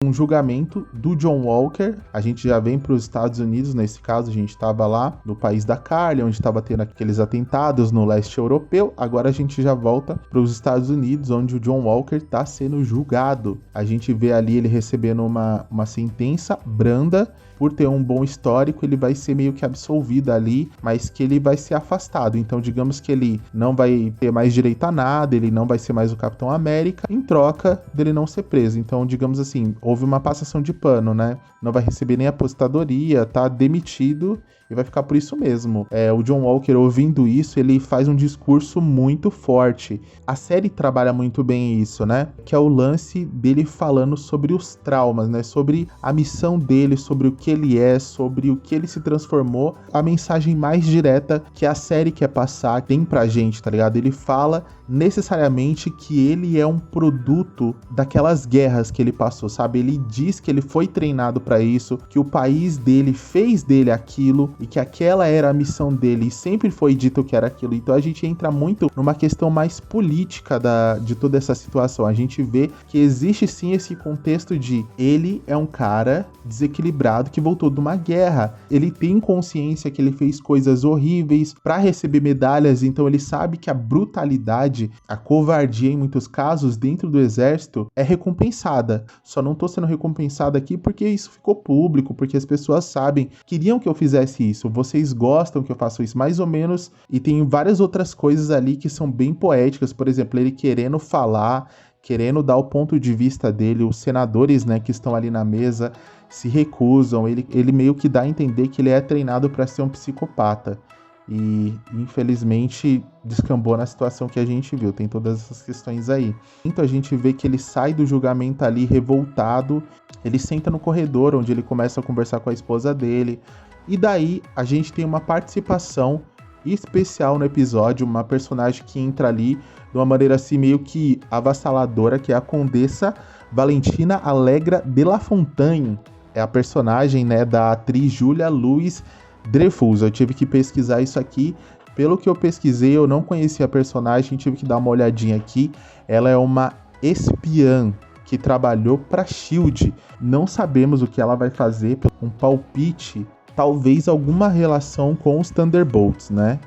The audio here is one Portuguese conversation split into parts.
um julgamento do John Walker. A gente já vem para os Estados Unidos, nesse caso a gente estava lá no país da Carly, onde estava tendo aqueles atentados no leste europeu. Agora a gente já volta para os Estados Unidos, onde o John Walker está sendo julgado. A gente vê ali ele recebendo uma sentença branda. Por ter um bom histórico, ele vai ser meio que absolvido ali, mas que ele vai ser afastado. Então, digamos que ele não vai ter mais direito a nada, ele não vai ser mais o Capitão América, em troca dele não ser preso. Então, digamos assim, houve uma passação de pano, né? Não vai receber nem aposentadoria, tá demitido e vai ficar por isso mesmo. O John Walker, ouvindo isso, ele faz um discurso muito forte. A série trabalha muito bem isso, né? Que é o lance dele falando sobre os traumas, né? Sobre a missão dele, sobre o que ele é, sobre o que ele se transformou. A mensagem mais direta que a série quer passar tem pra gente, tá ligado? Ele fala necessariamente que ele é um produto daquelas guerras que ele passou, sabe? Ele diz que ele foi treinado pra isso, que o país dele fez dele aquilo e que aquela era a missão dele e sempre foi dito que era aquilo. Então a gente entra muito numa questão mais política de toda essa situação. A gente vê que existe sim esse contexto de ele é um cara desequilibrado que voltou de uma guerra. Ele tem consciência que ele fez coisas horríveis para receber medalhas, então ele sabe que a brutalidade, a covardia em muitos casos dentro do exército é recompensada. Só não tô sendo recompensada aqui porque isso ficou público, porque as pessoas sabem, queriam que eu fizesse isso, vocês gostam que eu faça isso, mais ou menos, e tem várias outras coisas ali que são bem poéticas, por exemplo, ele querendo falar, querendo dar o ponto de vista dele, os senadores, né, que estão ali na mesa se recusam, ele meio que dá a entender que ele é treinado para ser um psicopata. E, infelizmente, descambou na situação que a gente viu. Tem todas essas questões aí. Então, a gente vê que ele sai do julgamento ali revoltado. Ele senta no corredor, onde ele começa a conversar com a esposa dele. E daí, a gente tem uma participação especial no episódio. Uma personagem que entra ali de uma maneira assim meio que avassaladora, que é a Condessa Valentina Allegra de La Fontaine. É a personagem, né, da atriz Julia Louis-Dreyfus. Eu tive que pesquisar isso aqui. Pelo que eu pesquisei, eu não conhecia a personagem, tive que dar uma olhadinha aqui. Ela é uma espiã que trabalhou para SHIELD. Não sabemos o que ela vai fazer, um palpite, talvez alguma relação com os Thunderbolts, né?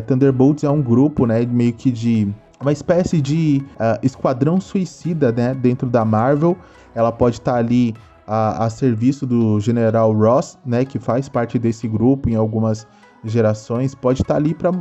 Thunderbolts é um grupo, né, meio que de uma espécie de esquadrão suicida, né, dentro da Marvel. Ela pode estar ali a serviço do General Ross, né, que faz parte desse grupo em algumas gerações, pode estar ali para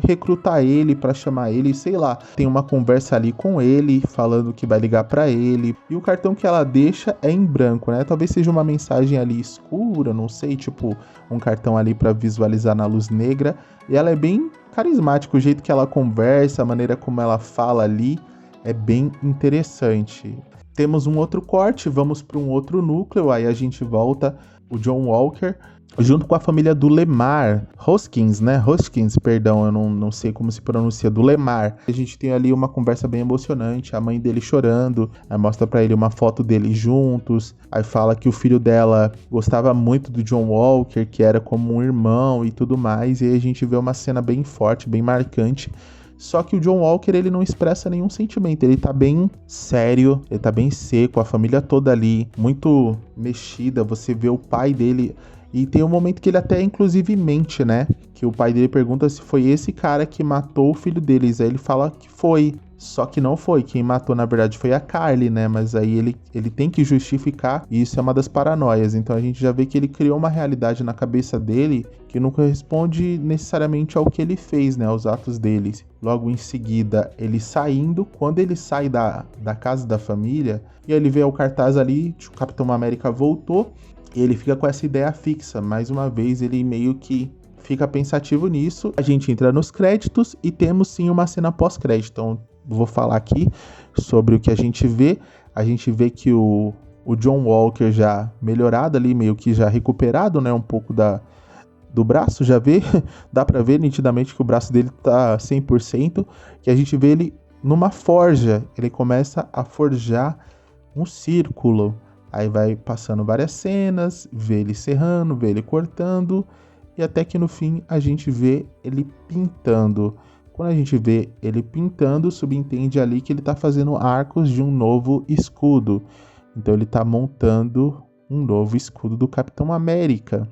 recrutar ele, para chamar ele, sei lá. Tem uma conversa ali com ele, falando que vai ligar para ele, e o cartão que ela deixa é em branco, né? Talvez seja uma mensagem ali escura, não sei, tipo um cartão ali para visualizar na luz negra, e ela é bem carismática, o jeito que ela conversa, a maneira como ela fala ali, é bem interessante. Temos um outro corte, vamos para um outro núcleo, aí a gente volta o John Walker junto com a família do Lemar, Hoskins, né? Hoskins, perdão, eu não sei como se pronuncia, do Lemar. A gente tem ali uma conversa bem emocionante, a mãe dele chorando, aí mostra pra ele uma foto deles juntos, aí fala que o filho dela gostava muito do John Walker, que era como um irmão e tudo mais, e aí a gente vê uma cena bem forte, bem marcante. Só que o John Walker, ele não expressa nenhum sentimento, ele tá bem sério, ele tá bem seco, a família toda ali, muito mexida, você vê o pai dele. E tem um momento que ele até inclusive mente, né? Que o pai dele pergunta se foi esse cara que matou o filho deles. Aí ele fala que foi. Só que não foi. Quem matou, na verdade, foi a Carly, né? Mas aí ele tem que justificar. E isso é uma das paranoias. Então a gente já vê que ele criou uma realidade na cabeça dele que não corresponde necessariamente ao que ele fez, né? Aos atos deles. Logo em seguida, ele saindo. Quando ele sai da casa da família, e aí ele vê o cartaz ali, o Capitão América voltou. E ele fica com essa ideia fixa. Mais uma vez, ele meio que fica pensativo nisso. A gente entra nos créditos e temos sim uma cena pós-crédito. Então, vou falar aqui sobre o que a gente vê. A gente vê que o John Walker já melhorado ali, meio que já recuperado, né? Um pouco do braço, já vê. Dá pra ver nitidamente que o braço dele tá 100%. Que a gente vê ele numa forja. Ele começa a forjar um círculo. Aí vai passando várias cenas, vê ele serrando, vê ele cortando, e até que no fim a gente vê ele pintando. Quando a gente vê ele pintando, subentende ali que ele está fazendo arcos de um novo escudo. Então ele tá montando um novo escudo do Capitão América.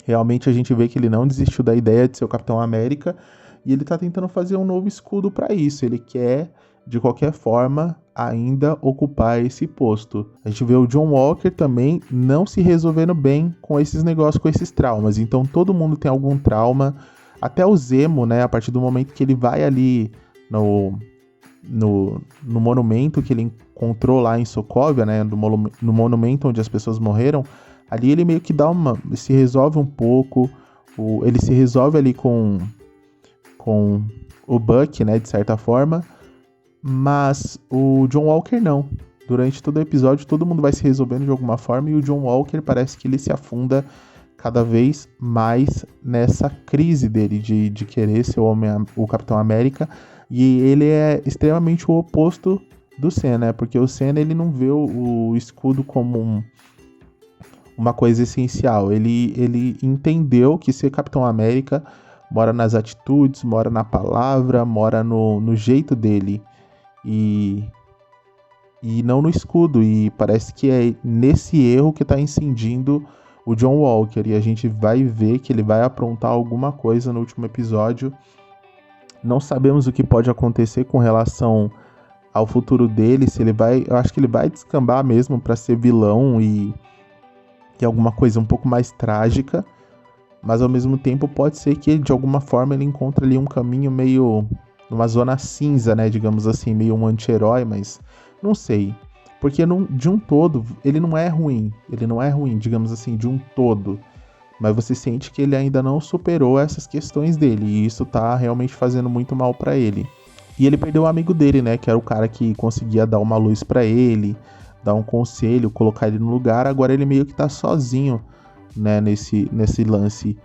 Realmente a gente vê que ele não desistiu da ideia de ser o Capitão América e ele tá tentando fazer um novo escudo para isso. Ele quer, de qualquer forma, ainda ocupar esse posto. A gente vê o John Walker também não se resolvendo bem com esses negócios, com esses traumas. Então todo mundo tem algum trauma. Até o Zemo, né? A partir do momento que ele vai ali no monumento que ele encontrou lá em Sokovia, né? No monumento onde as pessoas morreram. Ali ele meio que se resolve um pouco. Ele se resolve ali com o Buck, né? De certa forma. Mas o John Walker não. Durante todo o episódio, todo mundo vai se resolvendo de alguma forma. E o John Walker parece que ele se afunda cada vez mais nessa crise dele de querer ser o Capitão América. E ele é extremamente o oposto do Sam, né? Porque o Sam, ele não vê o escudo como uma coisa essencial. Ele entendeu que ser Capitão América mora nas atitudes, mora na palavra, mora no jeito dele. E não no escudo. E parece que é nesse erro que tá incidindo o John Walker. E a gente vai ver que ele vai aprontar alguma coisa no último episódio. Não sabemos o que pode acontecer com relação ao futuro dele. Se ele vai, eu acho que ele vai descambar mesmo para ser vilão e alguma coisa um pouco mais trágica. Mas ao mesmo tempo pode ser que de alguma forma ele encontre ali um caminho meio numa zona cinza, né, digamos assim, meio um anti-herói, mas não sei. Porque de um todo, ele não é ruim, digamos assim, de um todo. Mas você sente que ele ainda não superou essas questões dele, e isso tá realmente fazendo muito mal pra ele. E ele perdeu o amigo dele, né, que era o cara que conseguia dar uma luz pra ele, dar um conselho, colocar ele no lugar. Agora ele meio que tá sozinho, né, nesse lance.